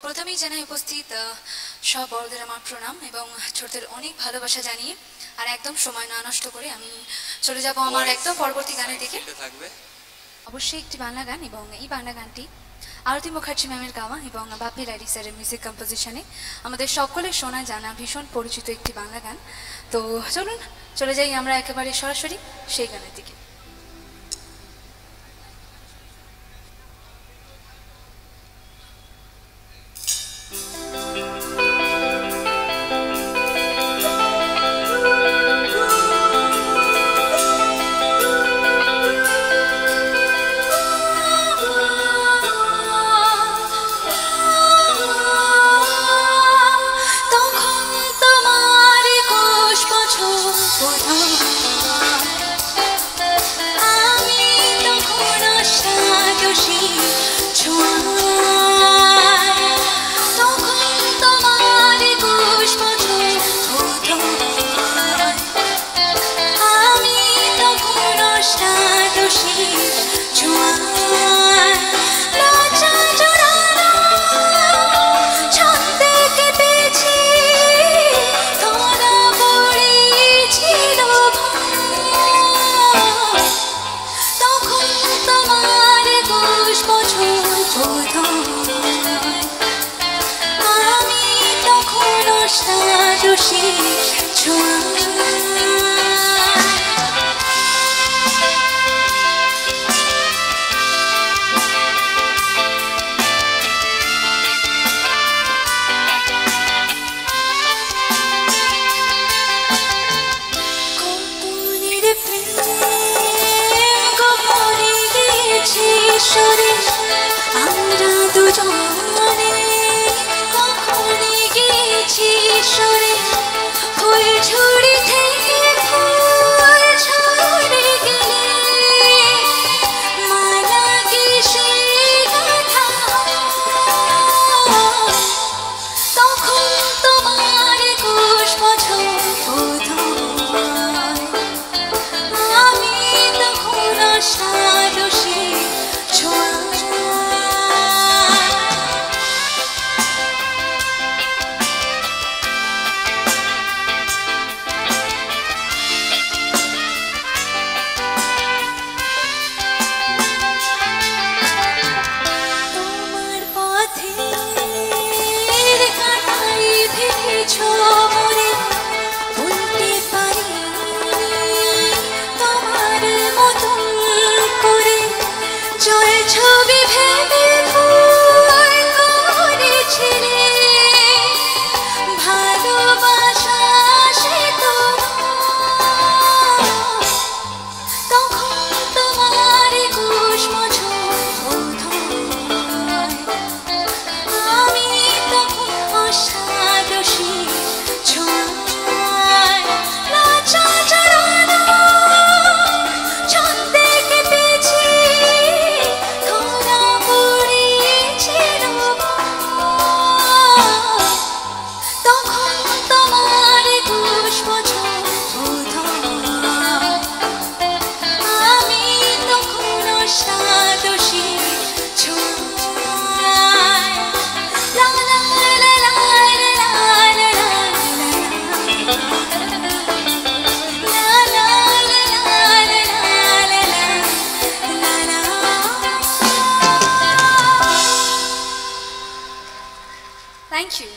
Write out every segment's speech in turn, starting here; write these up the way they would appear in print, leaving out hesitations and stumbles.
প্রথমেই জানাই উপস্থিত সব বড়দের আমার প্রণাম এবং ছোটদের অনেক ভালোবাসা জানিয়ে আর একদম সময় না নষ্ট করে আমি চলে যাব আমার একদম পরবর্তী গানের দিকে। অবশ্যই একটি বাংলা গান এবং এই বাংলা গানটি আরতি মুখার্জি ম্যামের গাওয়া এবং বাপ্পি লাহিড়ী স্যারের মিউজিক কম্পোজিশনে আমাদের সকলের শোনা জানা ভীষণ পরিচিত একটি বাংলা গান। তো চলুন চলে যাই আমরা একেবারে সরাসরি সেই গানের দিকে। আমরা দুজনে কখনো গেছি সরে ফুল ঝুড়ি থেকে ফুল ঝরে গেলে মালা কি সে কথা তখন তোমার 21 বছর বোধহয় আমি তখন আশারসে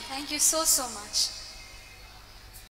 Thank you so much.